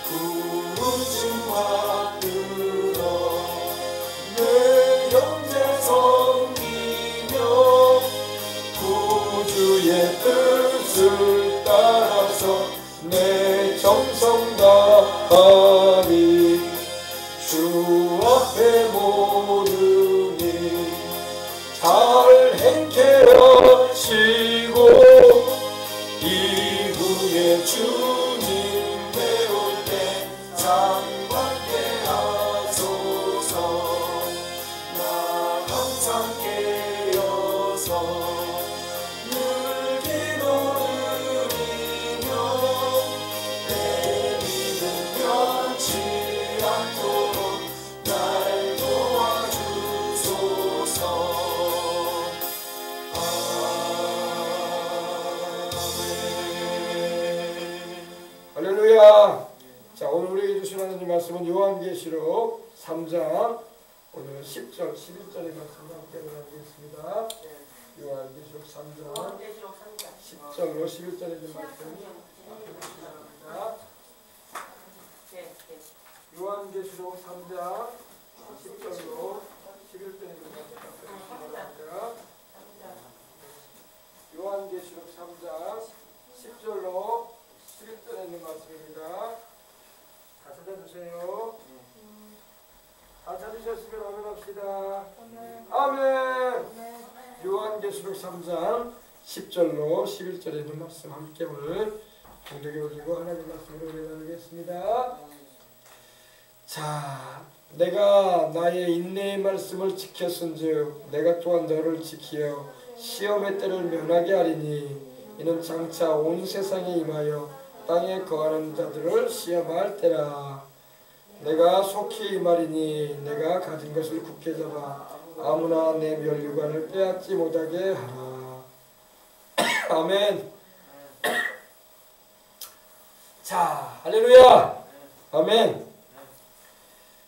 부르심 받들어 내 형제 섬기며 구주의 뜻을 따라서 내 정성 다하리. 주 앞에 모르니 잘 행케 하시고 이후에 주님 배울 때 장관케 하소서. 나 항상 깨어서 늘 기도 드리며 내 믿음 변치 않도록 날 도와주소서. 할렐루야. 자, 오늘 우리에게 주신 하나님 말씀은 요한계시록 3장 오늘 10절 11절의 말씀을 함께 나누겠습니다. 요한계시록 3장 10절로 11절의 말씀 요한계시록 3장 10절로 11절의 말씀 요한계시록 3장 10절로 11절에 있는 말씀입니다. 다 찾아주세요. 다 찾으셨으면 아멘합시다. 아멘. 요한계시록 3장 10절로 11절에 있는 말씀 함께 오늘 공덕에 올리고 하나님 말씀으로 나누겠습니다. 자, 내가 나의 인내의 말씀을 지켰은즉 내가 또한 너를 지키어 시험의 때를 면하게 하리니 이는 장차 온 세상에 임하여 땅에 거하는 자들을 시험할 때라. 내가 속히 임하리니 내가 가진 것을 굳게 잡아 아무나 내 멸류관을 빼앗지 못하게 하라. 아멘. 자, 할렐루야. 아멘.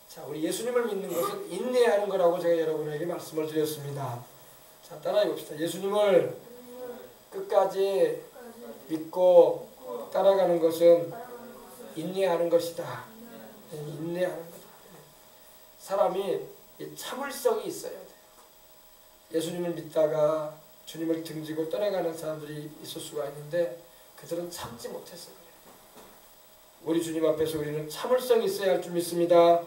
자, 우리 예수님을 믿는 것은 인내하는 거라고 제가 여러분에게 말씀을 드렸습니다. 자, 따라해 봅시다. 예수님을 끝까지 믿고 따라가는 것은 인내하는 것이다. 인내하는 거다. 사람이 참을성이 있어야 돼. 예수님을 믿다가 주님을 등지고 떠나가는 사람들이 있을 수가 있는데 그들은 참지 못했어요. 우리 주님 앞에서 우리는 참을성이 있어야 할 줄 믿습니다.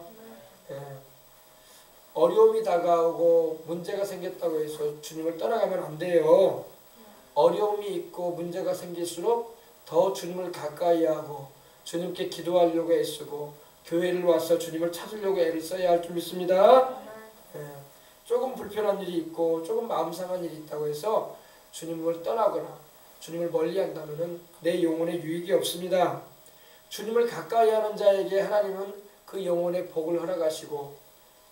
어려움이 다가오고 문제가 생겼다고 해서 주님을 떠나가면 안 돼요. 어려움이 있고 문제가 생길수록 더 주님을 가까이 하고 주님께 기도하려고 애쓰고 교회를 와서 주님을 찾으려고 애를 써야 할 줄 믿습니다. 조금 불편한 일이 있고 조금 마음 상한 일이 있다고 해서 주님을 떠나거나 주님을 멀리한다면 내 영혼에 유익이 없습니다. 주님을 가까이 하는 자에게 하나님은 그 영혼의 복을 허락하시고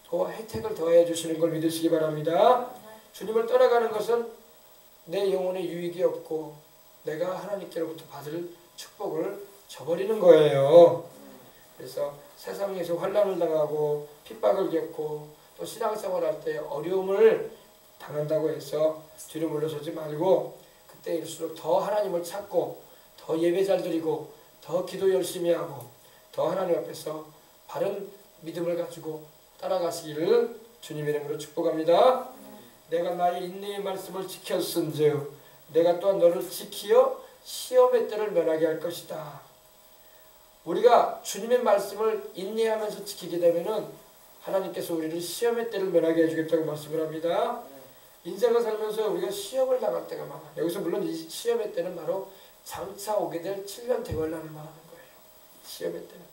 또 혜택을 더해 주시는 걸 믿으시기 바랍니다. 주님을 떠나가는 것은 내 영혼에 유익이 없고 내가 하나님께로부터 받을 축복을 저버리는 거예요. 그래서 세상에서 환난을 당하고 핍박을 겪고 또 신앙생활할 때 어려움을 당한다고 해서 뒤로 물러서지 말고 그때일수록 더 하나님을 찾고 더 예배 잘 드리고 더 기도 열심히 하고 더 하나님 앞에서 바른 믿음을 가지고 따라가시기를 주님의 이름으로 축복합니다. 내가 나의 인내의 말씀을 지켰은즉 내가 또한 너를 지키어 시험의 때를 면하게 할 것이다. 우리가 주님의 말씀을 인내하면서 지키게 되면은 하나님께서 우리를 시험의 때를 면하게 해주겠다고 말씀을 합니다. 인생을 살면서 우리가 시험을 당할 때가 많아요. 여기서 물론 이 시험의 때는 바로 장차 오게 될 7년 대환란을 말하는 거예요. 시험의 때는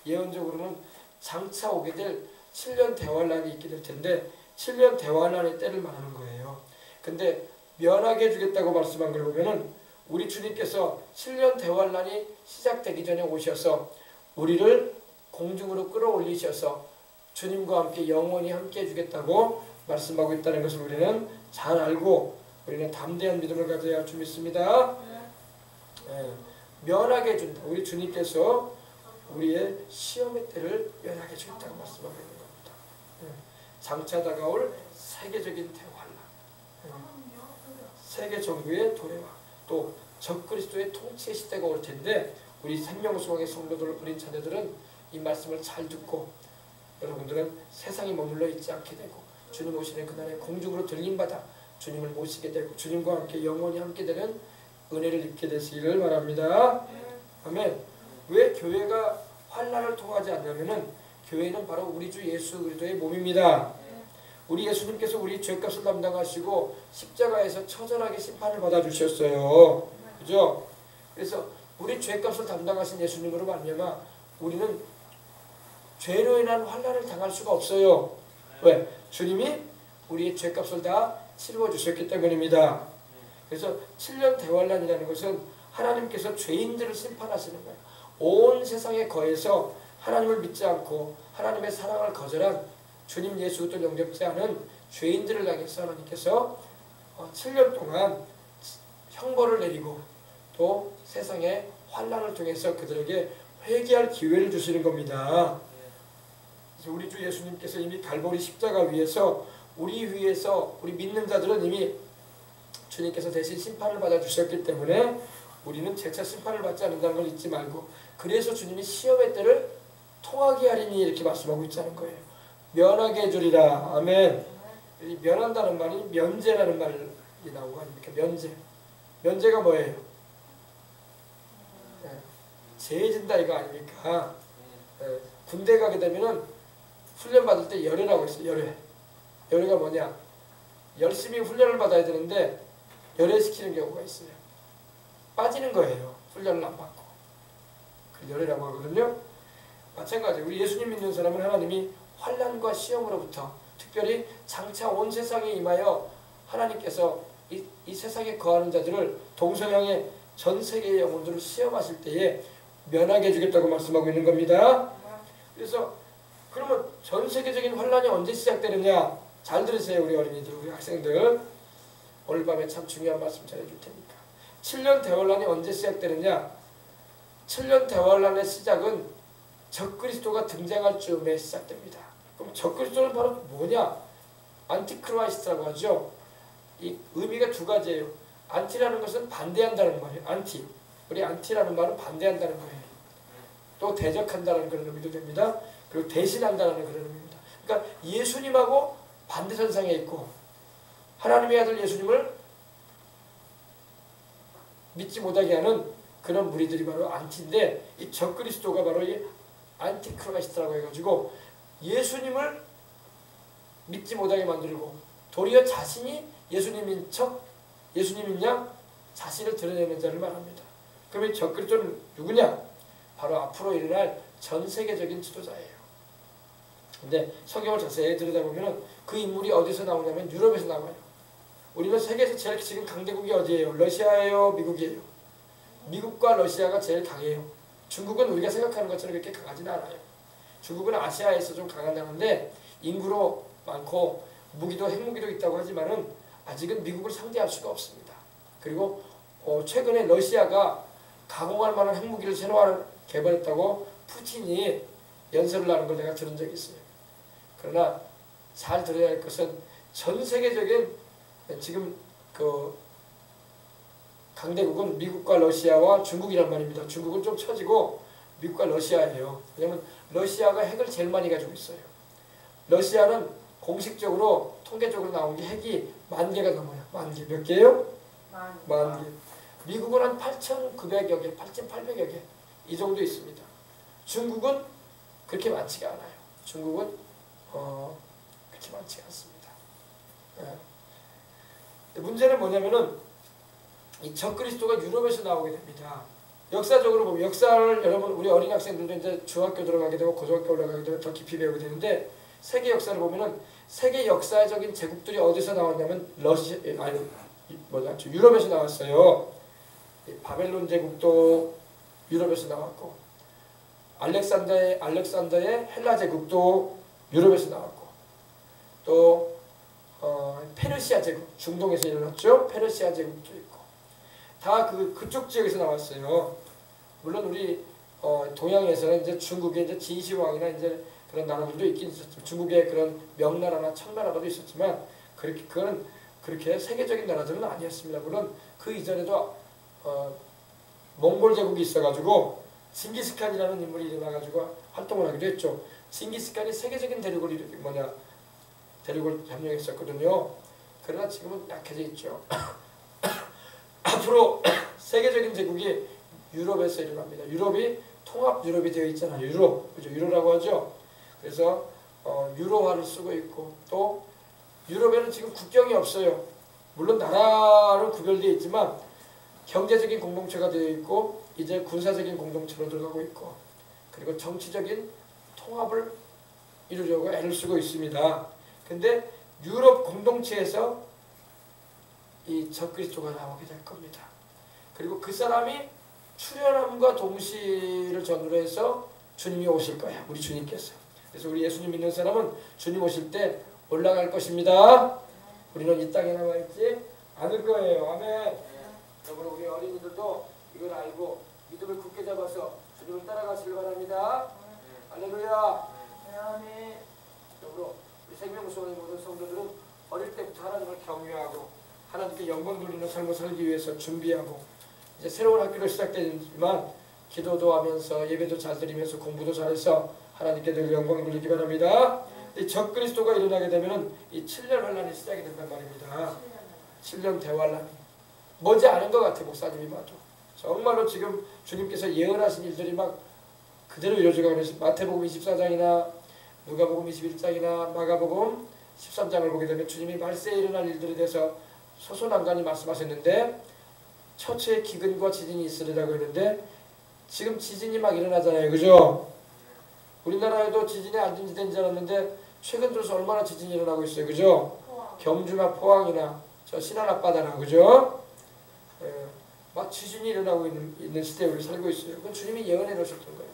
예언적으로는 장차 오게 될 7년 대환란이 있게 될 텐데 7년 대환란의 때를 말하는 거예요. 근데 면하게 해주겠다고 말씀한 걸 보면은 우리 주님께서 7년 대환란이 시작되기 전에 오셔서 우리를 공중으로 끌어올리셔서 주님과 함께 영원히 함께 해주겠다고 말씀하고 있다는 것을 우리는 잘 알고 우리는 담대한 믿음을 가져야 할 줄 믿습니다. 면하게 해준다. 우리 주님께서 우리의 시험의 때를 면하게 해주겠다고 말씀하고 있는 겁니다. 장차 다가올 세계적인 대환란, 세계 정부의 도래와 또 적그리스도의 통치의 시대가 올 텐데 우리 생명수강의 성도들, 어린 자녀들은 이 말씀을 잘 듣고 여러분들은 세상에 머물러 있지 않게 되고 주님 오시는 그날에 공중으로 들림받아 주님을 모시게 되고 주님과 함께 영원히 함께 되는 은혜를 입게 되시기를 바랍니다. 아멘. 왜 교회가 환난을 통하지 않냐면은 교회는 바로 우리 주 예수 그리스도의 몸입니다. 우리 예수님께서 우리 죄값을 담당하시고 십자가에서 처절하게 심판을 받아주셨어요. 그죠? 그래서 우리 죄값을 담당하신 예수님으로 말미암아 우리는 죄로 인한 환난을 당할 수가 없어요. 왜? 주님이 우리의 죄값을 다 치루어 주셨기 때문입니다. 그래서 7년 대환란이라는 것은 하나님께서 죄인들을 심판하시는 거예요. 온 세상에 거해서 하나님을 믿지 않고 하나님의 사랑을 거절한 주님 예수 그리스도를 영접지 않은 죄인들을 향해서 하나님께서 7년 동안 형벌을 내리고 또 세상의 환난을 통해서 그들에게 회개할 기회를 주시는 겁니다. 그래서 우리 주 예수님께서 이미 갈보리 십자가 위에서 우리 위해서 우리 믿는 자들은 이미 주님께서 대신 심판을 받아 주셨기 때문에 우리는 재차 심판을 받지 않는다는 걸 잊지 말고 그래서 주님이 시험의 때를 통하게 하리니 이렇게 말씀하고 있자는 거예요. 면하게 해주리라. 아멘. 이 면한다는 말이 면제라는 말이 나오고 아닙니까? 면제. 면제가 뭐예요? 제해진다 이거 아닙니까? 군대 가게 되면은 훈련 받을 때 열애라고 있어요. 열애. 열애가 뭐냐? 열심히 훈련을 받아야 되는데 열애시키는 경우가 있어요. 빠지는 거예요. 훈련을 안 받고. 그 열애라고 하거든요. 마찬가지 우리 예수님 믿는 사람은 하나님이 환난과 시험으로부터 특별히 장차 온 세상에 임하여 하나님께서 이 세상에 거하는 자들을 동서양의 전 세계의 영혼들을 시험하실 때에 면하게 해주겠다고 말씀하고 있는 겁니다. 그래서 그러면 전 세계적인 환난이 언제 시작되느냐? 잘 들으세요 우리 어린이들, 우리 학생들. 오늘 밤에 참 중요한 말씀 전해줄 테니까. 7년 대환란이 언제 시작되느냐? 7년 대환란의 시작은 적그리스도가 등장할 즈음에 시작됩니다. 그럼 적그리스도는 바로 뭐냐? 안티크라이스트라고 하죠. 이 의미가 두 가지예요. 안티라는 것은 반대한다는 말이에요. 안티. 우리 안티라는 말은 반대한다는 거예요. 또 대적한다는 그런 의미도 됩니다. 그리고 대신한다는 그런 의미입니다. 그러니까 예수님하고 반대선상에 있고 하나님의 아들 예수님을 믿지 못하게 하는 그런 무리들이 바로 안티인데 이 적그리스도가 바로 이 안티크라이스트라고 해가지고 예수님을 믿지 못하게 만들고 도리어 자신이 예수님인 척 예수님인 양 자신을 드러내는 자를 말합니다. 그러면 적그리스도는 누구냐? 바로 앞으로 일어날 전 세계적인 지도자예요. 근데 성경을 자세히 들여다보면 그 인물이 어디서 나오냐면 유럽에서 나와요. 우리는 세계에서 제일 지금 강대국이 어디예요? 러시아예요? 미국이에요? 미국과 러시아가 제일 강해요. 중국은 우리가 생각하는 것처럼 그렇게 강하지는 않아요. 중국은 아시아에서 좀 강하다는데 인구로 많고 무기도 핵무기도 있다고 하지만은 아직은 미국을 상대할 수가 없습니다. 그리고 최근에 러시아가 가공할 만한 핵무기를 새로 개발했다고 푸틴이 연설을 하는 걸 내가 들은 적이 있어요. 그러나 잘 들어야 할 것은 전 세계적인 지금 그 강대국은 미국과 러시아와 중국이란 말입니다. 중국은 좀 처지고 미국과 러시아예요. 왜냐하면 러시아가 핵을 제일 많이 가지고 있어요. 러시아는 공식적으로 통계적으로 나온 게 핵이 10,000개가 넘어요. 10,000개. 몇 개예요? 10,000개. 미국은 한 8,900여 개, 8,800여 개. 이 정도 있습니다. 중국은 그렇게 많지가 않아요. 중국은 그렇게 많지가 않습니다. 문제는 뭐냐면은 이 적그리스도가 유럽에서 나오게 됩니다. 역사적으로 보면 역사를 여러분 우리 어린 학생들도 이제 중학교 들어가게 되고 고등학교 올라가게 되면 더 깊이 배우게 되는데 세계 역사를 보면은 세계 역사적인 제국들이 어디서 나왔냐면 유럽에서 나왔어요. 바벨론 제국도 유럽에서 나왔고 알렉산더의 헬라 제국도 유럽에서 나왔고 또 페르시아 제국 중동에서 일어났죠. 페르시아 제국도 있고 다 그쪽 지역에서 나왔어요. 물론 우리 동양에서는 이제 중국의 이제 진시황이나 이제 그런 나라들도 있긴 있었죠. 중국의 그런 명나라나 청나라도 있었지만 그거는 그렇게 세계적인 나라들은 아니었습니다. 물론 그 이전에도 몽골 제국이 있어가지고 징기스칸이라는 인물이 일어나가지고 활동을 하기도 했죠. 징기스칸이 세계적인 대륙을 점령했었거든요. 그러나 지금은 약해져 있죠. 앞으로 세계적인 제국이 유럽에서 일어납니다. 유럽이 통합 유럽이 되어 있잖아요. 유럽, 그죠? 유로라고 하죠. 그래서 유로화를 쓰고 있고, 또 유럽에는 지금 국경이 없어요. 물론 나라로 구별되어 있지만 경제적인 공동체가 되어 있고, 이제 군사적인 공동체로 들어가고 있고, 그리고 정치적인 통합을 이루려고 애를 쓰고 있습니다. 근데 유럽 공동체에서 이 적그리스도가 나오게 될 겁니다. 그리고 그 사람이 출현함과 동시를 전후로 해서 주님이 오실 거야. 우리 주님께서. 그래서 우리 예수님 믿는 사람은 주님 오실 때 올라갈 것입니다. 우리는 이 땅에 남아있지 않을 거예요. 아멘. 그러므로 우리 어린이들도 이걸 알고 믿음을 굳게 잡아서 주님을 따라가시길 바랍니다. 할렐루야. 아멘. 그러므로 우리 생명수원의 모든 성도들은 어릴 때부터 하나님을 경외하고 하나님께 영광 돌리는 삶을 살기 위해서 준비하고, 이제 새로운 학교가 시작되지만 기도도 하면서 예배도 잘 드리면서 공부도 잘해서 하나님께 늘 영광 돌리기 바랍니다. 이 적그리스도가 일어나게 되면은 이 7년 환란이 시작이 된단 말입니다. 7년 대환란이 머지 않은 것 같아. 목사님이 봐도 정말로 지금 주님께서 예언하신 일들이 막 그대로 이루어져가고 있어요. 마태복음 24장이나 누가복음 21장이나 마가복음 13장을 보게 되면 주님이 말세에 일어날 일들에 대해서 소소난간히 말씀하셨는데, 처처의 기근과 지진이 있으리라고 했는데 지금 지진이 막 일어나잖아요. 그죠? 우리나라에도 지진에 안정된 줄 알았는데 최근 들어서 얼마나 지진이 일어나고 있어요. 그죠? 경주나 포항이나 저 신안 앞바다나, 그죠? 막 지진이 일어나고 있는 시대에 우리 살고 있어요. 그건 주님이 예언해 놓으셨던 거예요.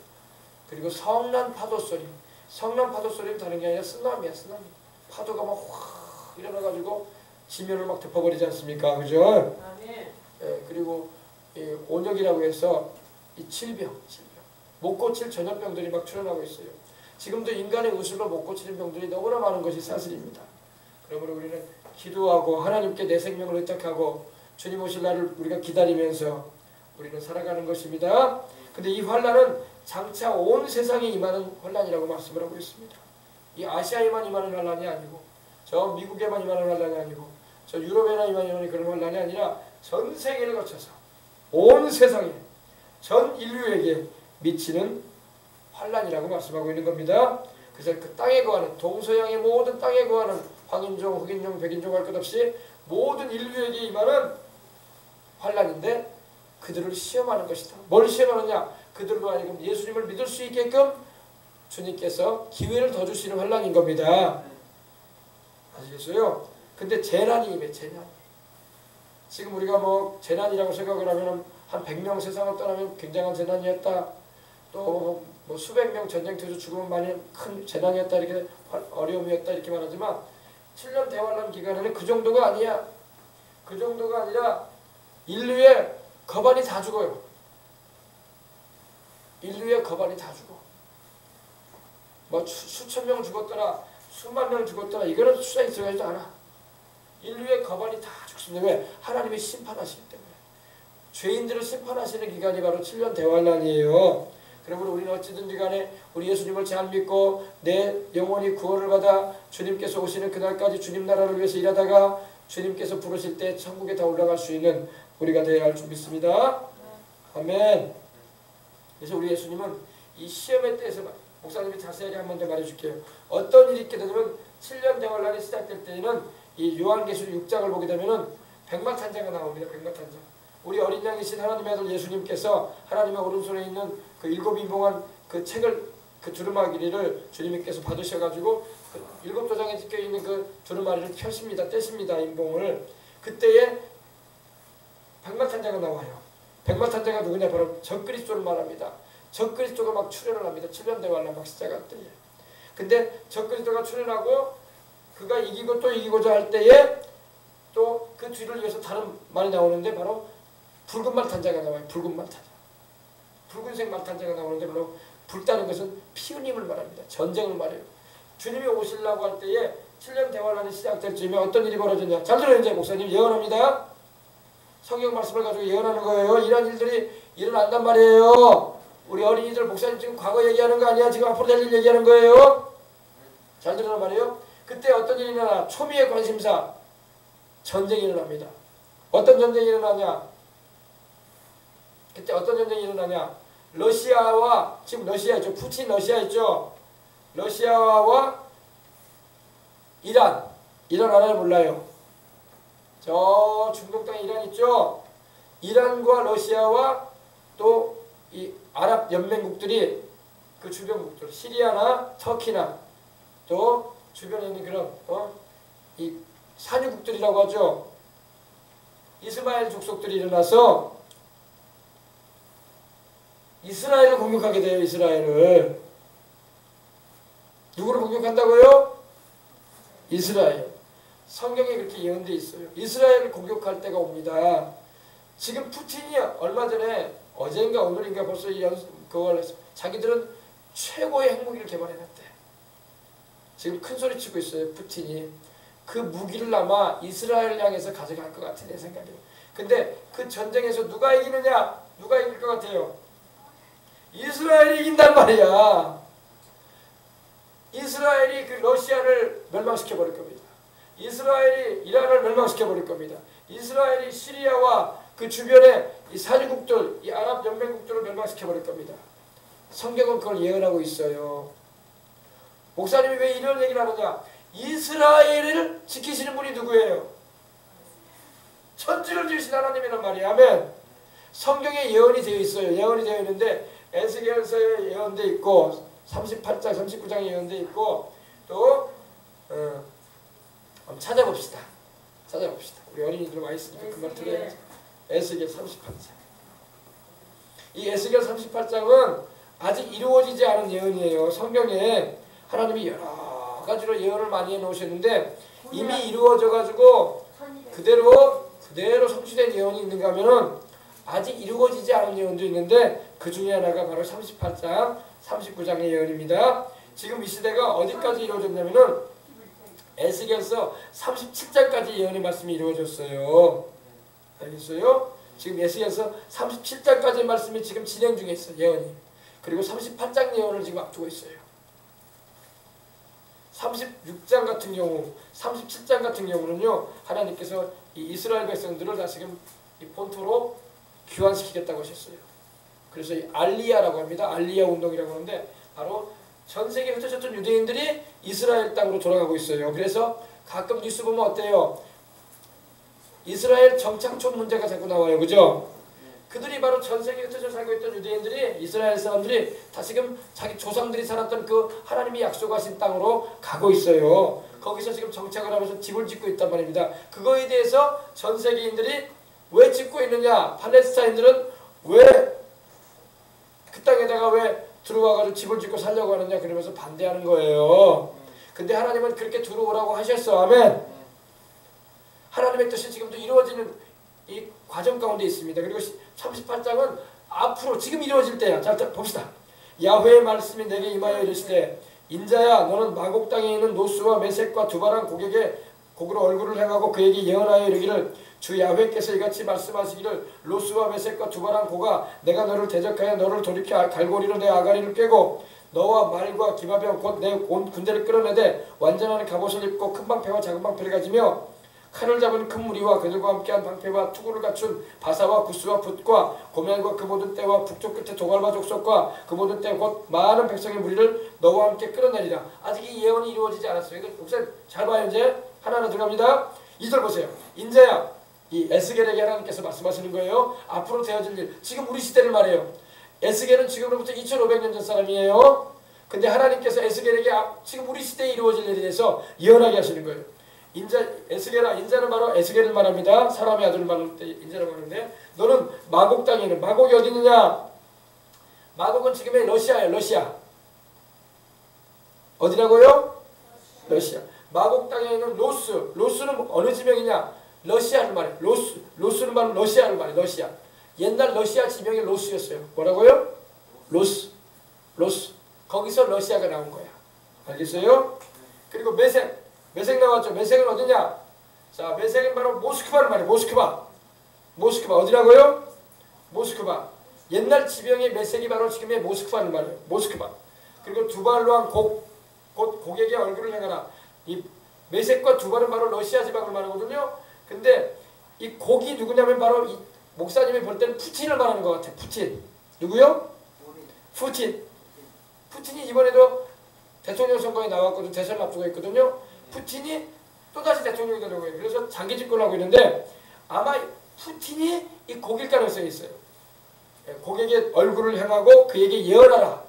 그리고 성난 파도 소리. 성난 파도 소리는 다른 게 아니라 쓰나미야. 쓰나미. 파도가 막 확 일어나가지고 지면을 막 덮어버리지 않습니까? 그죠? 그리고 이 온역이라고 해서 이 질병, 못 고칠 전염병들이 막 출현하고 있어요. 지금도 인간의 의술로 못 고치는 병들이 너무나 많은 것이 사실입니다. 그러므로 우리는 기도하고 하나님께 내 생명을 의탁하고 주님 오실 날을 우리가 기다리면서 우리는 살아가는 것입니다. 근데 이 환란은 장차 온 세상에 임하는 환란이라고 말씀을 하고 있습니다. 이 아시아에만 임하는 환란이 아니고, 저 미국에만 임하는 환란이 아니고, 저 유럽에만 임하는 그런 환란이 아니라 전 세계를 거쳐서 온 세상에 전 인류에게 미치는 환란이라고 말씀하고 있는 겁니다. 그래서 그 땅에 거하는, 동서양의 모든 땅에 거하는 황인종, 흑인종, 백인종 할 것 없이 모든 인류에게 임하는 환란인데 그들을 시험하는 것이다. 뭘 시험하느냐? 그들로 하여금 예수님을 믿을 수 있게끔 주님께서 기회를 더 주시는 환란인 겁니다. 아시겠어요? 근데 재난이 임해. 재난. 지금 우리가 뭐 재난이라고 생각을 하면 한 100명 세상을 떠나면 굉장한 재난이었다. 또 뭐 수백 명 전쟁터에서 죽으면 많이 큰 재난이었다, 이렇게 어려움이었다 이렇게 말하지만 7년 대환란 기간에는 그 정도가 아니야. 그 정도가 아니라 인류의 거반이 다 죽어요. 인류의 거반이 다 죽어. 뭐 수천 명 죽었더라, 수만 명 죽었더라, 이거는 수상이 들어가지도 않아. 인류의 거반이 다 죽습니다. 왜? 하나님이 심판하시기 때문에. 죄인들을 심판하시는 기간이 바로 7년 대환란이에요. 그러므로 우리는 어찌든지 간에 우리 예수님을 잘 믿고 내 영혼이 구원을 받아 주님께서 오시는 그날까지 주님 나라를 위해서 일하다가 주님께서 부르실 때 천국에 다 올라갈 수 있는 우리가 되어야 할 줄 믿습니다. 아멘. 그래서 우리 예수님은 이 시험에 대해서 목사님이 자세하게 한 번 더 말해줄게요. 어떤 일이 있게 되면 7년 대환란이 시작될 때에는 이 요한계시록 6장을 보게 되면은 백마탄자가 나옵니다. 백마탄자. 우리 어린 양이신 하나님의 아들 예수님께서 하나님의 오른손에 있는 그 7인봉한 그 책을, 그 두루마기를 주님께서 받으셔가지고 그 7도장에 찍혀있는 그 두루마리를 펴십니다. 떼십니다. 인봉을. 그때에 백마탄자가 나와요. 백마탄자가 누구냐? 바로 적그리스도를 말합니다. 적그리스도가 막 출현을 합니다. 7년 대환란 막 시작할 때에. 근데 적그리스도가 출현하고 그가 이기고 또 이기고자 할 때에 또 그 뒤를 위해서 다른 말이 나오는데 바로 붉은 말탄자가 나와요. 붉은 말탄자. 붉은색 말탄자가 나오는데 바로 붉다는 것은 피운임을 말합니다. 전쟁을 말해요. 주님이 오시려고 할 때에 7년 대환란이 시작될 즈음에 어떤 일이 벌어졌냐? 잘 들어요. 이제 목사님 예언합니다. 성경 말씀을 가지고 예언하는 거예요. 이런 일들이 일어난단 말이에요. 우리 어린이들 목사님 지금 과거 얘기하는 거 아니야? 지금 앞으로 될 일 얘기하는 거예요. 잘 들으란 말이에요. 그때 어떤 일이 일어나? 초미의 관심사 전쟁이 일어납니다. 어떤 전쟁이 일어나냐? 그때 어떤 전쟁이 일어나냐? 러시아와 지금 러시아 있죠. 푸틴 러시아 있죠. 러시아와 이란 알아요? 몰라요? 저 중동 땅에 이란 있죠. 이란과 러시아와 또 이 아랍 연맹국들이 그 주변국들 시리아나 터키나 또 주변에 있는 그런 이 산유국들이라고 하죠. 이스마엘 족속들이 일어나서 이스라엘을 공격하게 돼요. 이스라엘을. 누구를 공격한다고요? 이스라엘. 성경에 그렇게 예언되어 있어요. 이스라엘을 공격할 때가 옵니다. 지금 푸틴이 얼마 전에 어제인가 오늘인가 벌써 그걸 했어. 자기들은 최고의 핵무기를 개발해놨대. 지금 큰 소리 치고 있어요. 푸틴이. 그 무기를 아마 이스라엘 향해서 가져갈 것 같아. 내 생각에. 근데 그 전쟁에서 누가 이기느냐? 누가 이길 것 같아요? 이스라엘이 이긴단 말이야. 이스라엘이 그 러시아를 멸망시켜 버릴 겁니다. 이스라엘이 이란을 멸망시켜 버릴 겁니다. 이스라엘이 시리아와 그 주변의 이 산유국들, 이 아랍 연맹국들을 멸망시켜 버릴 겁니다. 성경은 그걸 예언하고 있어요. 목사님이 왜 이런 얘기를 하느냐? 이스라엘을 지키시는 분이 누구예요? 천지를 지으신 하나님이란 말이야. 아멘. 성경에 예언이 되어 있어요. 예언이 되어 있는데 에스겔서에 예언되어 있고 38장, 39장에 예언되어 있고 또 한번 찾아봅시다. 우리 어린이들 와 있으니까 그 말 들어야지. 에스겔 38장. 이 에스겔 38장은 아직 이루어지지 않은 예언이에요. 성경에 하나님이 여러 가지로 예언을 많이 해놓으셨는데 이미 이루어져 가지고 그대로 성취된 예언이 있는가 하면은 아직 이루어지지 않은 예언도 있는데 그 중에 하나가 바로 38장, 39장의 예언입니다. 지금 이 시대가 어디까지 이루어졌냐면은 에스겔서 37장까지 예언의 말씀이 이루어졌어요. 알겠어요? 지금 에스겔서 37장까지의 말씀이 지금 진행 중에 있어요. 예언이. 그리고 38장 예언을 지금 앞두고 있어요. 36장 같은 경우, 37장 같은 경우는요. 하나님께서 이 이스라엘 백성들을 다시금 이 본토로 귀환시키겠다고 하셨어요. 그래서 이 알리야라고 합니다. 알리야 운동이라고 하는데 바로 전 세계에 흩어졌던 유대인들이 이스라엘 땅으로 돌아가고 있어요. 그래서 가끔 뉴스 보면 어때요? 이스라엘 정착촌 문제가 자꾸 나와요. 그죠? 그들이 바로 전 세계에 흩어져 살고 있던 유대인들이 이스라엘 사람들이 다시금 자기 조상들이 살았던 그 하나님이 약속하신 땅으로 가고 있어요. 거기서 지금 정착을 하면서 집을 짓고 있단 말입니다. 그거에 대해서 전 세계인들이 왜 짓고 있느냐? 팔레스타인들은 왜 그 땅에다가 왜 들어와가지고 집을 짓고 살려고 하느냐? 그러면서 반대하는 거예요. 근데 하나님은 그렇게 들어오라고 하셨어. 아멘. 하나님의 뜻이 지금도 이루어지는 이 과정 가운데 있습니다. 그리고 38장은 앞으로 지금 이루어질 때야. 자, 봅시다. 야훼의 말씀이 내게 임하여 이르시되 인자야 너는 마곡 땅에 있는 노스와 메섹과 두바란 고기로 얼굴을 행하고 그에게 예언하여 이르기를 주 야훼께서 이같이 말씀하시기를 로스와 메섹과 두바란 고가 내가 너를 대적하여 너를 돌이켜 갈고리로 내 아가리를 꿰고 너와 말과 기마병 곧 내 온 군대를 끌어내되 완전한 갑옷을 입고 큰 방패와 작은 방패를 가지며 칼을 잡은 큰 무리와 그들과 함께한 방패와 투구를 갖춘 바사와 구스와 붓과 고멜과 그 모든 떼와 북쪽 끝에 도갈바 족속과 그 모든 떼 곧 많은 백성의 무리를 너와 함께 끌어내리라. 아직 이 예언이 이루어지지 않았어요. 이거 목사님 잘 봐요. 이제 하나하나 들어갑니다. 2절 보세요. 인자야 이 에스겔에게 하나님께서 말씀하시는 거예요. 앞으로 되어질 일. 지금 우리 시대를 말해요. 에스겔은 지금으로부터 2500년 전 사람이에요. 근데 하나님께서 에스겔에게 지금 우리 시대에 이루어질 일에 대해서 예언하게 하시는 거예요. 에스겔아, 인자는 바로 에스겔을 말합니다. 사람의 아들을 말할 때 인자라고 하는데 너는 마곡 땅에 있는 마곡이 어디 있느냐? 마곡은 지금의 러시아예요. 러시아. 어디라고요? 러시아. 마곡 땅에 있는 로스. 로스는 어느 지명이냐? 러시아를 말해. 로스는 바로 러시아를 말해. 러시아. 옛날 러시아 지명이 로스였어요. 뭐라고요? 로스. 거기서 러시아가 나온 거야. 알겠어요? 그리고 메섹 나왔죠. 메섹은 어디냐? 자, 메섹은 바로 모스크바를 말해. 모스크바 어디라고요? 모스크바. 옛날 지병의 메색이 바로 지금의 모스크바를 말해요. 모스크바. 그리고 두발로한 곧 고객의 얼굴을 향하라. 이 메색과 두발은 바로 러시아 지방을 말하거든요. 근데 이 곡이 누구냐면 바로 이 목사님이 볼 때는 푸틴을 말하는 것 같아요. 푸틴. 누구요? 푸틴. 푸틴이 이번에도 대통령 선거에 나왔거든요. 대선을 앞두고 있거든요. 푸틴이 또다시 대통령이 되려고 해요. 그래서 장기 집권을 하고 있는데 아마 푸틴이 이 곡일 가능성이 있어요. 고객의 얼굴을 향하고 그에게 예언하라.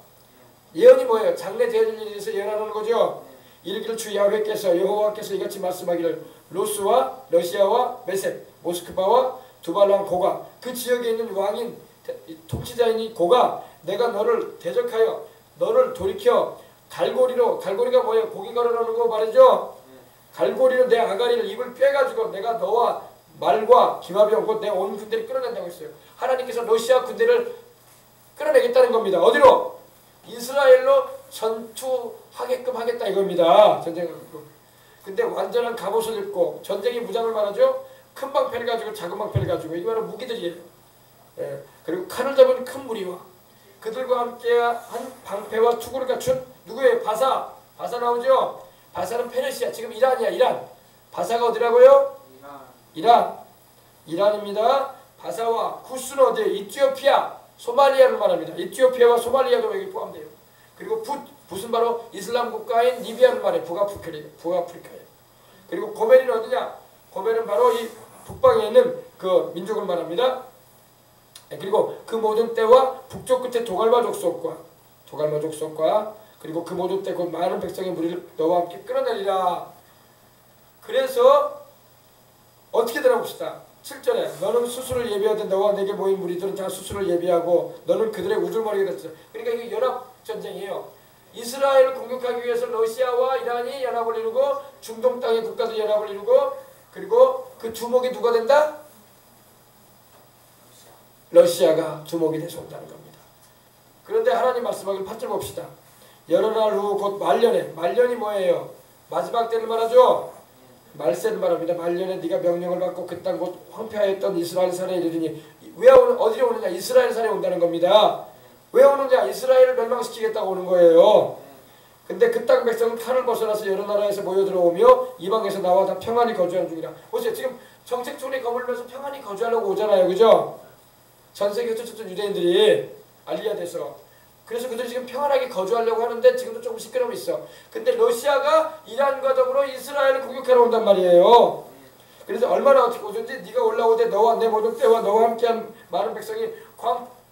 예언이 뭐예요? 장래 되어질 일에 대해서 예언하는 거죠. 이르기를 주 야훼께서 여호와께서 이같이 말씀하기를 루스와 러시아와 메색, 모스크바와 두발랑 고가 그 지역에 있는 왕인 통치자인 이 고가 내가 너를 대적하여 너를 돌이켜 갈고리가 뭐예요? 고기 걸어놓는 거 말이죠. 갈고리로 내 아가리를 입을 빼가지고 내가 너와 말과 기마병 곧 내 온 군대를 끌어낸다고 했어요. 하나님께서 러시아 군대를 끌어내겠다는 겁니다. 어디로? 이스라엘로 전투하게끔 하겠다 이겁니다. 전쟁을. 근데 완전한 갑옷을 입고 전쟁의 무장을 말하죠. 큰 방패를 가지고 작은 방패를 가지고 이게 바로 무기들이에요. 그리고 칼을 잡은 큰 무리와 그들과 함께한 방패와 투구를 갖춘 누구예요? 바사 나오죠? 바사는 페르시아, 지금 이란이야. 이란. 바사가 어디라고요? 이란입니다. 바사와 구스는 어디예요? 이티오피아, 소말리아를 말합니다. 이티오피아와 소말리아도 여기 포함돼요. 그리고 붓은 바로 이슬람 국가인 리비아를 말해요. 북아프리카예요. 그리고 고멜은 어디냐? 고멜은 바로 이 북방에 있는 그 민족을 말합니다. 그리고 그 모든 때와 북쪽 끝에 도갈마 족속과 그리고 그 모든 때 곧 많은 백성의 무리를 너와 함께 끌어내리라. 그래서 어떻게 들어봅시다. 7절에 너는 수술을 예비하되 너와 내게 모인 무리들은 다 수술을 예비하고 너는 그들의 우두머리가 됐어. 그러니까 이게 연합전쟁이에요. 이스라엘을 공격하기 위해서 러시아와 이란이 연합을 이루고 중동 땅의 국가도 연합을 이루고 그리고 그 두목이 누가 된다? 러시아가 두목이 돼서 온다는 겁니다. 그런데 하나님 말씀하기를 8절 봅시다. 여러 날 후 곧 말년이 뭐예요? 마지막 때를 말하죠. 말세를 말합니다. 말년에 네가 명령을 받고 그 땅 곧 황폐하였던 이스라엘 산에 이르리니 어디로 오느냐? 이스라엘 산에 온다는 겁니다. 왜 오느냐? 이스라엘을 멸망시키겠다고 오는 거예요. 근데 그 땅 백성은 칼을 벗어나서 여러 나라에서 모여 들어오며 이방에서 나와 다 평안히 거주하는 중이라. 보세요. 지금 정책촌에 거물면서 평안히 거주하려고 오잖아요. 그죠? 전 세계 흩어졌던 유대인들이 알리아돼서 그래서 그들이 지금 평안하게 거주하려고 하는데 지금도 조금 시끄러움이 있어. 근데 러시아가 이란과 더불어 이스라엘을 공격하러 온단 말이에요. 그래서 얼마나 어떻게 오든지 네가 올라오되 너와 내 모든 때와 너와 함께한 많은 백성이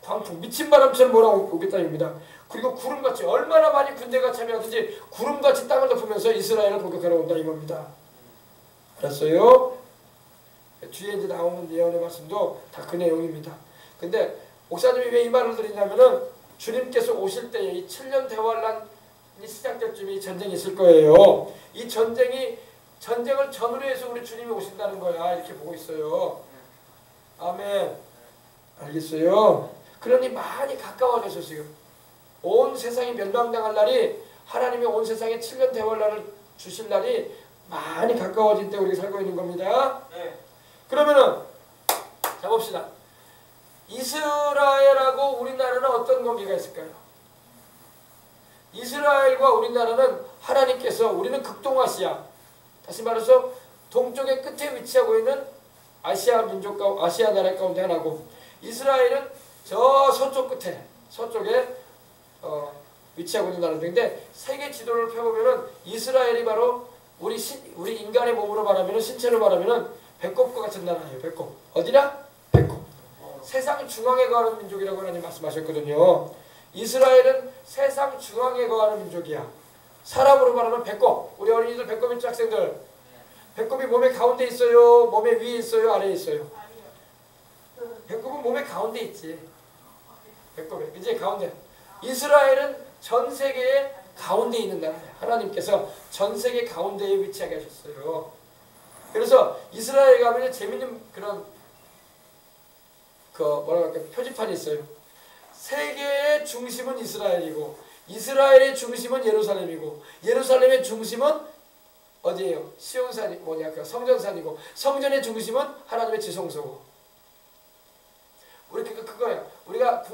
광풍 미친 바람처럼 몰아오겠다입니다. 그리고 구름같이 얼마나 많이 군대가 참여하든지 구름같이 땅을 덮으면서 이스라엘을 공격하러 온다 이겁니다. 알았어요? 뒤에 이제 나오는 예언의 말씀도 다 그 내용입니다. 근데 목사님이 왜 이 말을 드리냐면은 주님께서 오실 때에 이 7년 대환란이 시작될 쯤에 이 전쟁이 있을 거예요. 이 전쟁을 전후로 해서 우리 주님이 오신다는 거야. 이렇게 보고 있어요. 아멘. 알겠어요? 그러니 많이 가까워져서 지금 온 세상이 멸망당할 날이 하나님이 온 세상에 7년 대환란을 주실 날이 많이 가까워진 때 우리가 살고 있는 겁니다. 그러면은 자 봅시다. 이스라엘하고 우리나라는 어떤 관계가 있을까요? 이스라엘과 우리나라는 하나님께서 우리는 극동아시아 다시 말해서 동쪽의 끝에 위치하고 있는 아시아 민족과 아시아 나라 가운데 하나고 이스라엘은 저 서쪽에 위치하고 있는 나라인데 세계 지도를 펴보면은 이스라엘이 바로 우리 인간의 몸으로 말하면은 신체로 말하면은 배꼽과 같은 나라예요. 배꼽. 어디냐? 배꼽. 세상 중앙에 거하는 민족이라고 하나님 말씀하셨거든요. 이스라엘은 세상 중앙에 거하는 민족이야. 사람으로 말하면 배꼽. 우리 어린이들 배꼽 있죠 학생들. 배꼽이 몸의 가운데 있어요? 몸의 위에 있어요? 아래에 있어요? 배꼽은 몸의 가운데 있지. 배꼽에. 이제 가운데. 이스라엘은 전 세계의 가운데 있는 나라예요. 하나님께서 전 세계 가운데에 위치하게 하셨어요. 그래서 이스라엘 가면 재밌는 그런 표지판이 있어요. 세계의 중심은 이스라엘이고 이스라엘의 중심은 예루살렘이고 예루살렘의 중심은 어디예요? 시온산이 성전산이고 성전의 중심은 하나님의 지성소고 우리 그거예요. 우리가 우리가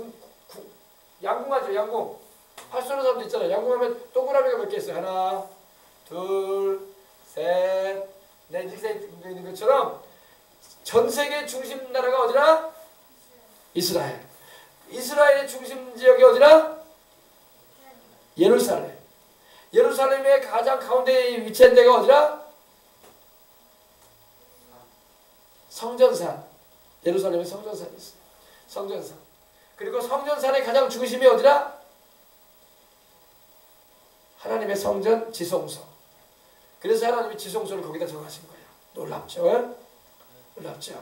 양궁하죠. 양궁. 활 쏘는 사람도 있잖아요. 양궁하면 동그라미가 몇 개 있어요. 하나, 둘, 셋, 넷 이렇게 있는 것처럼 전 세계 중심 나라가 어디나? 이스라엘. 이스라엘의 중심 지역이 어디나? 예루살렘. 예루살렘의 가장 가운데에 위치한 데가 어디나? 성전산. 예루살렘에 성전산이 있어요. 성전산. 그리고 성전산의 가장 중심이 어디나? 하나님의 성전 지성소. 그래서 하나님이 지성소를 거기다 정하신 거예요. 놀랍죠? 놀랍죠?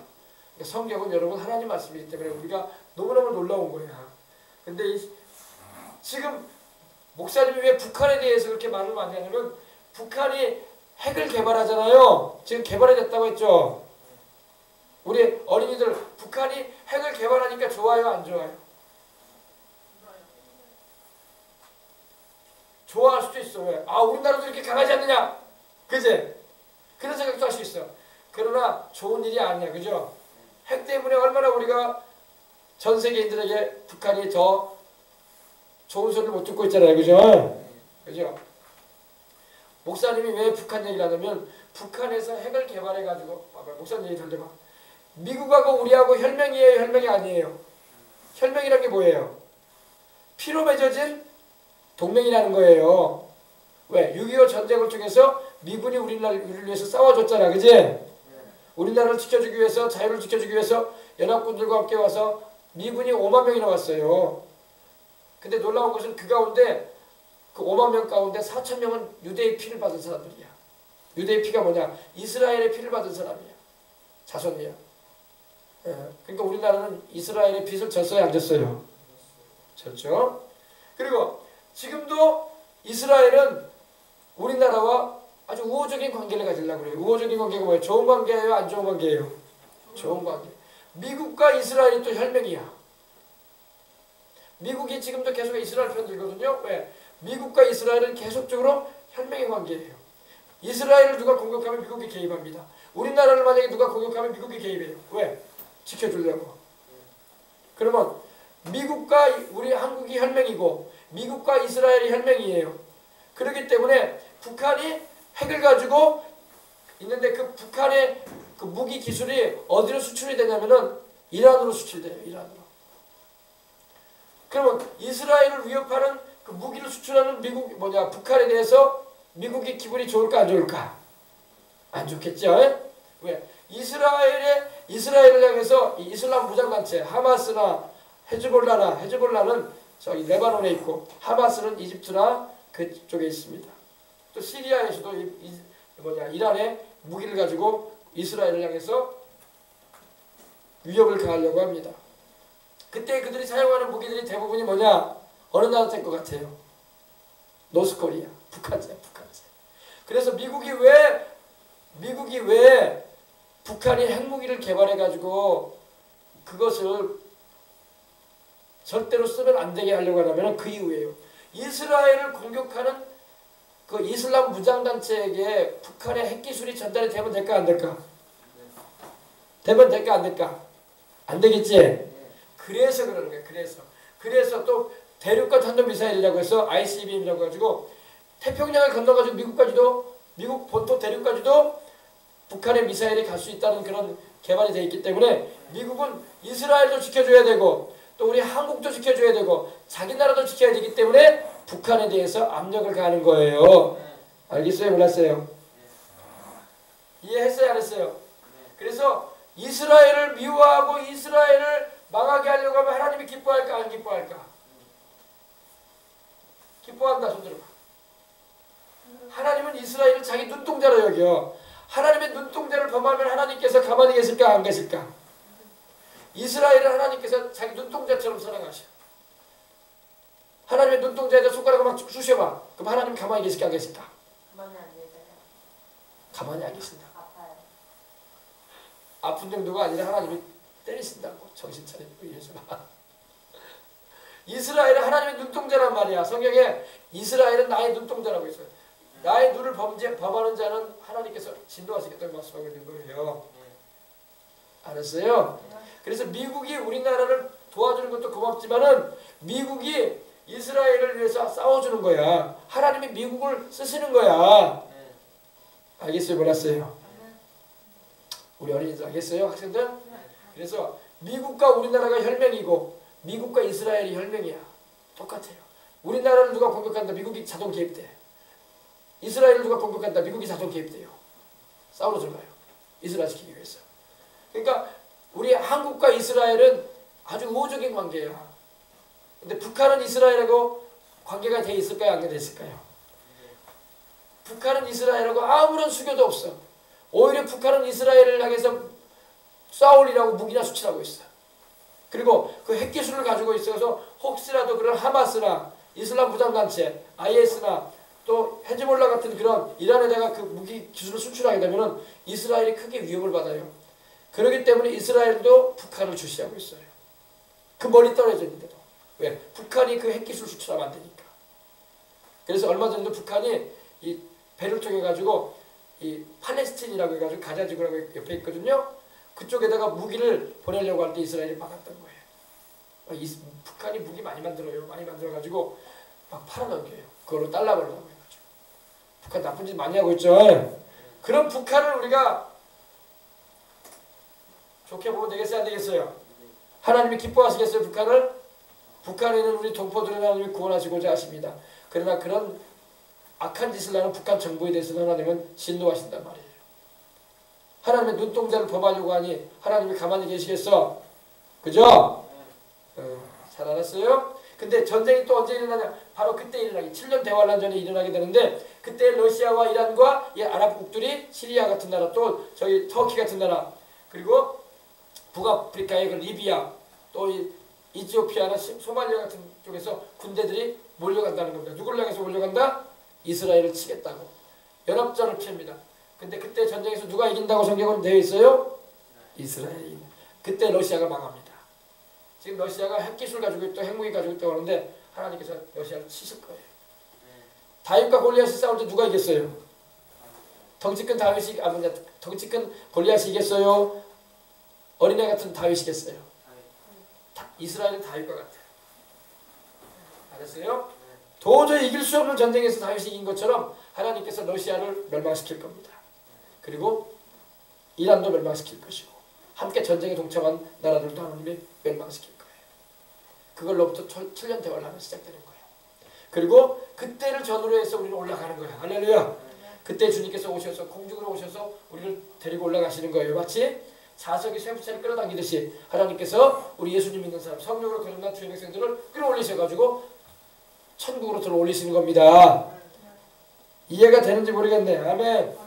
그러니까 성경은 여러분 하나님 말씀이기 때문에 우리가 너무너무 놀라운 거예요. 근데 지금 목사님이 왜 북한에 대해서 그렇게 말을 많이 하냐면 북한이 핵을 개발하잖아요. 지금 개발이 됐다고 했죠. 우리 어린이들 북한이 핵을 개발하니까 좋아요, 안 좋아요? 좋아할 수도 있어. 왜? 아, 우리나라도 이렇게 강하지 않느냐? 그제? 그런 생각도 할 수 있어. 그러나 좋은 일이 아니야. 그죠? 핵 때문에 얼마나 우리가 전 세계인들에게 북한이 더 좋은 소리를 못 듣고 있잖아요. 그죠? 그죠? 목사님이 왜 북한 얘기를 하냐면 북한에서 핵을 개발해가지고 봐봐. 목사님 얘기 들려봐. 미국하고 우리하고 혈맹이에요? 혈맹이 아니에요? 혈맹이란 게 뭐예요? 피로 맺어진 동맹이라는 거예요. 왜? 6.25 전쟁을 통해서 미군이 우리를 위해서 싸워줬잖아. 그지? 우리나라를 지켜주기 위해서, 자유를 지켜주기 위해서 연합군들과 함께 와서 미군이 5만 명이나 왔어요. 근데 놀라운 것은 그 가운데 그 5만 명 가운데 4천 명은 유대의 피를 받은 사람들이야. 유대의 피가 뭐냐? 이스라엘의 피를 받은 사람이야. 자손이야. 그러니까 우리나라는 이스라엘의 빚을 졌어요, 안 졌어요? 졌죠? 그리고 지금도 이스라엘은 우리나라와 아주 우호적인 관계를 가지려고 그래요. 우호적인 관계가 뭐예요? 좋은 관계예요? 안 좋은 관계예요? 좋은 관계. 미국과 이스라엘이 또 혈맹이야. 미국이 지금도 계속 이스라엘 편 들거든요. 왜? 미국과 이스라엘은 계속적으로 혈맹의 관계예요. 이스라엘을 누가 공격하면 미국이 개입합니다. 우리나라를 만약에 누가 공격하면 미국이 개입해요. 왜? 지켜주려고. 그러면 미국과 우리 한국이 혈맹이고 미국과 이스라엘이 혈맹이에요. 그렇기 때문에 북한이 핵을 가지고 있는데 그 북한의 그 무기 기술이 어디로 수출이 되냐면은 이란으로 수출돼요. 이란으로. 그러면 이스라엘을 위협하는 그 무기를 수출하는 북한에 대해서 미국이 기분이 좋을까 안 좋을까? 안 좋겠죠. 왜? 이스라엘을 향해서 이 이슬람 무장단체 하마스나 헤즈볼라는 저기 레바논에 있고 하마스는 이집트나 그쪽에 있습니다. 또 시리아에서도 이란의 무기를 가지고 이스라엘을 향해서 위협을 가하려고 합니다. 그때 그들이 사용하는 무기들이 대부분이 뭐냐? 어느 나라 될 것 같아요? 노스코리아, 북한제. 그래서 미국이 왜 북한이 핵무기를 개발해가지고 그것을 절대로 쓰면 안 되게 하려고 하냐면 그 이유예요. 이스라엘을 공격하는 그 이슬람 무장단체에게 북한의 핵기술이 전달이 되면 될까 안 될까? 되면 될까 안 될까? 안 되겠지? 그래서 그러는 거예요. 그래서 또 대륙간 탄도미사일이라고 해서 ICBM이라고 해가지고 태평양을 건너가지고 미국 본토 대륙까지도 북한의 미사일이 갈 수 있다는 그런 개발이 되어 있기 때문에 미국은 이스라엘도 지켜줘야 되고 또 우리 한국도 지켜줘야 되고 자기 나라도 지켜야 되기 때문에 북한에 대해서 압력을 가하는 거예요. 알겠어요? 몰랐어요? 이해했어요? 안 했어요? 그래서 이스라엘을 미워하고 이스라엘을 망하게 하려고 하면 하나님이 기뻐할까 안 기뻐할까? 기뻐한다. 손들어봐. 하나님은 이스라엘을 자기 눈동자로 여겨. 하나님의 눈동자를 범하면 하나님께서 가만히 계실까 안 계실까? 이스라엘을 하나님께서 자기 눈동자처럼 사랑하셔. 하나님의 눈동자에다 손가락을 막 쑤셔봐. 그럼 하나님 가만히 계실까 안 계실까? 가만히 안 계세요. 가만히 안 계신다. 아파요. 아픈 정도가 아니라 하나님이 때리신다고. 정신 차리고 이해해줘봐. 이스라엘은 하나님의 눈동자란 말이야. 성경에 이스라엘은 나의 눈동자라고 있어요. 나의 눈을 범하는 자는 하나님께서 진노하시겠다고 말씀하고 있는 거예요. 알았어요? 그래서 미국이 우리나라를 도와주는 것도 고맙지만은 미국이 이스라엘을 위해서 싸워주는 거야. 하나님이 미국을 쓰시는 거야. 알겠어요? 몰랐어요? 우리 어린이들 알겠어요? 학생들? 그래서 미국과 우리나라가 혈맹이고 미국과 이스라엘이 혈맹이야. 똑같아요. 우리나라를 누가 공격한다? 미국이 자동 개입돼. 이스라엘을 누가 공격한다? 미국이 자동 개입돼요. 싸우러 들어가요. 이스라엘 지키기 위해서. 그러니까 우리 한국과 이스라엘은 아주 우호적인 관계야. 근데 북한은 이스라엘하고 관계가 돼 있을까요? 안 돼 있을까요? 북한은 이스라엘하고 아무런 수교도 없어. 오히려 북한은 이스라엘을 향해서 싸우려고 무기나 수출하고 있어. 그리고 그 핵기술을 가지고 있어서 혹시라도 그런 하마스나 이슬람 무장단체, IS나 또 헤즈볼라 같은 그런 이란에다가 그 무기 기술을 수출하게 되면은 이스라엘이 크게 위협을 받아요. 그렇기 때문에 이스라엘도 북한을 주시하고 있어요. 그 멀리 떨어져 있는데도. 왜? 북한이 그 핵기술 수출하면 안 되니까. 그래서 얼마 전에도 북한이 이 배를 통해 가지고 이 팔레스틴이라고 해가지고 가자 지구라고 옆에 있거든요. 그쪽에다가 무기를 보내려고 할 때 이스라엘이 막았던 거예요. 북한이 무기 많이 만들어요. 많이 만들어가지고 막 팔아넘겨요. 그걸로 달러 벌려고 해가지고. 북한 나쁜 짓 많이 하고 있죠. 그럼 북한을 우리가 좋게 보면 되겠어요? 안 되겠어요? 하나님이 기뻐하시겠어요? 북한을? 북한에 있는 우리 동포들을 하나님이 구원하시고자 하십니다. 그러나 그런 악한 짓을 하는 북한 정부에 대해서는 하나님은 진노하신단 말이에요. 하나님의 눈동자를 범하려고 하니 하나님이 가만히 계시겠어? 그죠? 잘 알았어요? 근데 전쟁이 또 언제 일어나냐? 바로 그때 일어나기. 7년 대환란 전에 일어나게 되는데 그때 러시아와 이란과 이 아랍국들이 시리아 같은 나라 또 저기 터키 같은 나라 그리고 북아프리카의 그 리비아 또 이티오피아나 소말리아 같은 쪽에서 군대들이 몰려간다는 겁니다. 누구를 향해서 몰려간다? 이스라엘을 치겠다고. 연합전을 펴니다. 근데 그때 전쟁에서 누가 이긴다고 성경은 되어 있어요? 이스라엘이. 그때 러시아가 망합니다. 지금 러시아가 핵기술 가지고 있고 핵무기 가지고 있다고 하는데 하나님께서 러시아를 치실 거예요. 다윗과 골리앗이 싸울 때 누가 이겼어요? 덩치 큰 다윗이 덩치 큰 골리앗이 이겼어요? 어린애 같은 다윗이 이겼어요? 이스라엘은 다윗과 같아요. 알았어요? 도저히 이길 수 없는 전쟁에서 다윗이 이긴 것처럼 하나님께서 러시아를 멸망시킬 겁니다. 그리고 이란도 멸망시킬 것이고 함께 전쟁에 동참한 나라들도 하나님이 멸망시킬 거예요. 그걸로부터 7년 대환란이 시작되는 거예요. 그리고 그때를 전후로 해서 우리는 올라가는 거예요. 할렐루야. 그때 주님께서 오셔서 공중으로 오셔서 우리를 데리고 올라가시는 거예요. 마치 자석이 쇠붙이를 끌어당기듯이 하나님께서 우리 예수님 믿는 사람 성령으로 거듭난 주의 백성들을 끌어올리셔가지고 천국으로 들어올리시는 겁니다. 이해가 되는지 모르겠네. 아멘.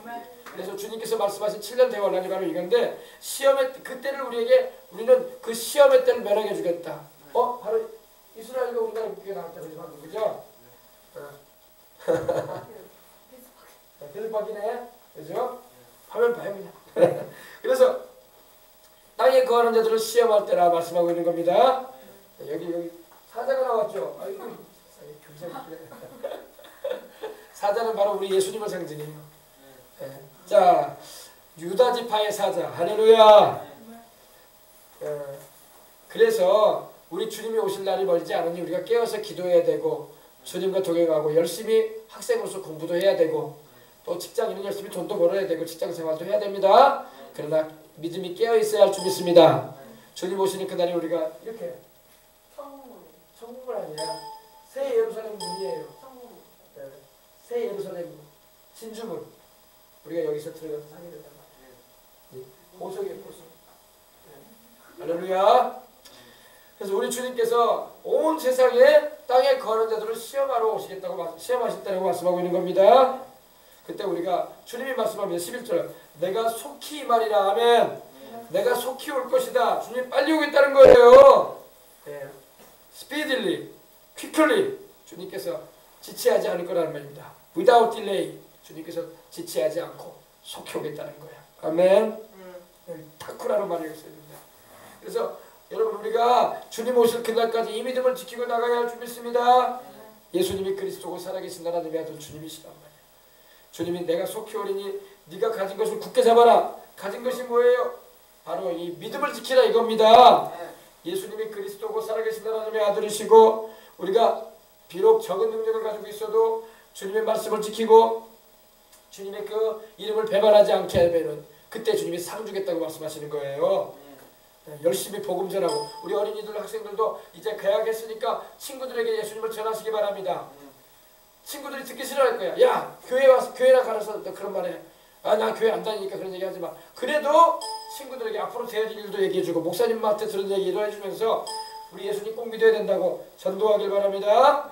그래서 주님께서 말씀하신 7년 대환란이 바로 이건데 시험의 그때를 우리는 그 시험의 때를 면하게 주겠다. 바로 이스라엘과 우리나라 국기가 나왔다 그러지 방금 그죠? 대접하기네. 그죠? 화면 봐요 그냥. 그래서 땅에 거하는 자들을 시험할 때라 말씀하고 있는 겁니다. 여기 사자가 나왔죠. 아이고 사자는 바로 우리 예수님을 상징해요. 네. 자, 유다 지파의 사자. 할렐루야. 그래서 우리 주님이 오실 날이 멀지 않으니 우리가 깨어서 기도해야 되고 주님과 동행하고 열심히 학생으로서 공부도 해야 되고 또 직장인은 열심히 돈도 벌어야 되고 직장생활도 해야 됩니다. 그러나 믿음이 깨어있어야 할 줄 믿습니다. 주님 오시는 그날에 우리가 이렇게 천국은 아니야. 새 예루살렘 문이에요. 네. 새 예루살렘 신주문. 우리가 여기서 들어가서 살게 된단 말이에요. 보석이에요, 보석. 네. 할렐루야. 그래서 우리 주님께서 온 세상에 땅에 거하는 자들을 시험하셨다고 말씀하고 있는 겁니다. 그때 우리가 주님이 말씀합니다. 11절 내가 속히 말이라 하면 내가 속히 올 것이다. 주님이 빨리 오겠다는 거예요. 네. speedily, quickly 주님께서 지체하지 않을 거라는 말입니다. without delay 주님께서 지체하지 않고 속히 오겠다는 거야. 아멘. 타쿠라로 말하고 있습니다. 그래서 여러분 우리가 주님 오실 그날까지 이 믿음을 지키고 나가야 할 줄 믿습니다. 예수님이 그리스도고 살아계신 하나님의 아들 주님이시란 말이에요. 주님이 내가 속히 오리니 네가 가진 것을 굳게 잡아라. 가진 것이 뭐예요? 바로 이 믿음을 지키라 이겁니다. 예수님이 그리스도고 살아계신 하나님의 아들이시고 우리가 비록 적은 능력을 가지고 있어도 주님의 말씀을 지키고 주님의 그 이름을 배반하지 않게 하면 그때 주님이 상 주겠다고 말씀하시는 거예요. 열심히 복음 전하고 우리 어린이들 학생들도 이제 개학했으니까 친구들에게 예수님을 전하시기 바랍니다. 친구들이 듣기 싫어할 거야. 야 교회 와서 교회나 가서 너 그런 말해. 아 나 교회 안 다니니까 그런 얘기 하지 마. 그래도 친구들에게 앞으로 되어질 일도 얘기해주고 목사님한테 들은 얘기도 해주면서 우리 예수님 꼭 믿어야 된다고 전도하길 바랍니다.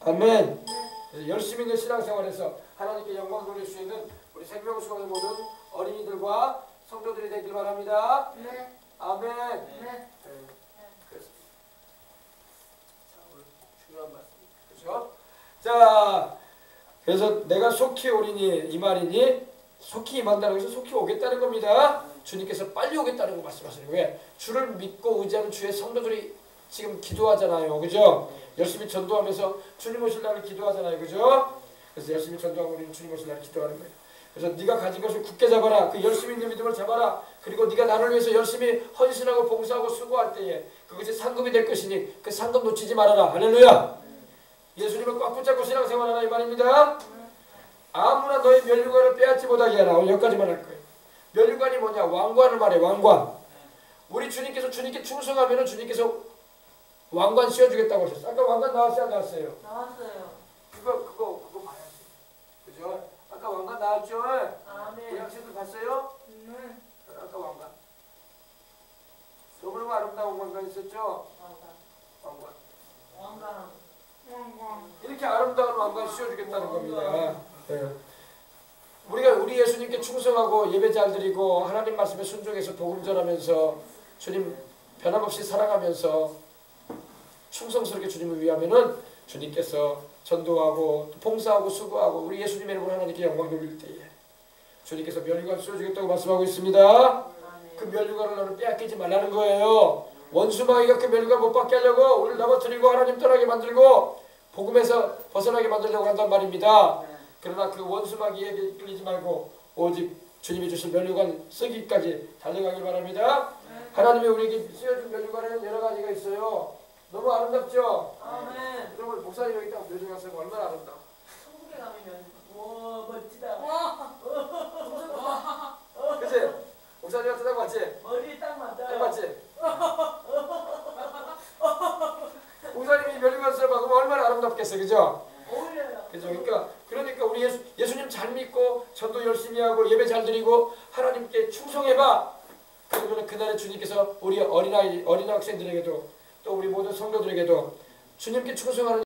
아멘. 그래서 열심히 있는 신앙생활에서 하나님께 영광 돌릴 수 있는 우리 생명수강의 모든 어린이들과 성도들이 되길 바랍니다. 네. 아멘. 네. 그렇습니다. 자, 오늘 중요한 말씀입니다. 그렇죠? 자, 그래서 내가 속히 오리니 이 말이니 속히 임한다는 것은 속히 오겠다는 겁니다. 주님께서 빨리 오겠다는 거 말씀하시는 거예요. 왜? 주를 믿고 의지하는 주의 성도들이 지금 기도하잖아요. 그죠? 열심히 전도하면서 주님 오실 날을 기도하잖아요. 그죠? 그래서 열심히 전도하고 우리는 주님 오실 날을 기도하는 거예요. 그래서 네가 가진 것을 굳게 잡아라. 그 열심히 있는 믿음을 잡아라. 그리고 네가 나를 위해서 열심히 헌신하고 봉사하고 수고할 때에 그것이 상급이 될 것이니 그 상급 놓치지 말아라. 할렐루야. 예수님을 꽉 붙잡고 신앙생활하라 이 말입니다. 아무나 너의 면류관을 빼앗지 못하게 하라. 오늘 여기까지만 할 거예요. 면류관이 뭐냐? 왕관을 말해. 왕관. 우리 주님께서 주님께 충성하면 주님께서 왕관 씌워주겠다고 하셨어요. 아까 왕관 나왔어요? 안 나왔어요? 나왔어요. 그거 봐야지. 그죠? 아까 왕관 나왔죠? 우리 아멘. 학생들 봤어요? 아까 왕관. 너무너무 아름다운 왕관 있었죠? 왕관. 왕관. 이렇게 아름다운 왕관 씌워주겠다는 겁니다. 네. 우리 예수님께 충성하고 예배 잘 드리고 하나님 말씀에 순종해서 복음 전하면서 주님 변함없이 사랑하면서 충성스럽게 주님을 위하면은 주님께서 전도하고 봉사하고 수고하고 우리 예수님의 이름으로 하나님께 영광 돌릴 때에 주님께서 면류관 씌워주겠다고 말씀하고 있습니다. 그 면류관을 너는 빼앗기지 말라는 거예요. 원수마귀가 그 면류관 못 받게 하려고 우리를 넘어뜨리고 하나님 떠나게 만들고 복음에서 벗어나게 만들려고 한단 말입니다. 그러나 그 원수마귀에게 이끌리지 말고 오직 주님이 주신 면류관 쓰기까지 달려가길 바랍니다. 하나님이 우리에게 씌워준 면류관에는 여러 가지가 있어요. 너무 아름답죠? 아멘. 여러분 목사님 여기 딱 면류관 쓰면 얼마나 아름다워. 천국에 가면 와 멋지다. 그치? 목사님한테 딱 맞지? 머리 딱 맞아요. 딱 맞지? 목사님이 면류관 써봐. 얼마나 아름답겠어요. 그죠? 어울려요. 그죠? 그러니까 우리 예수님 잘 믿고 전도 열심히 하고 예배 잘 드리고 하나님께 충성해봐. 그러면 그날에 주님께서 우리 어린 학생들에게도 또 우리 모든 성도들에게도 주님께 충성하는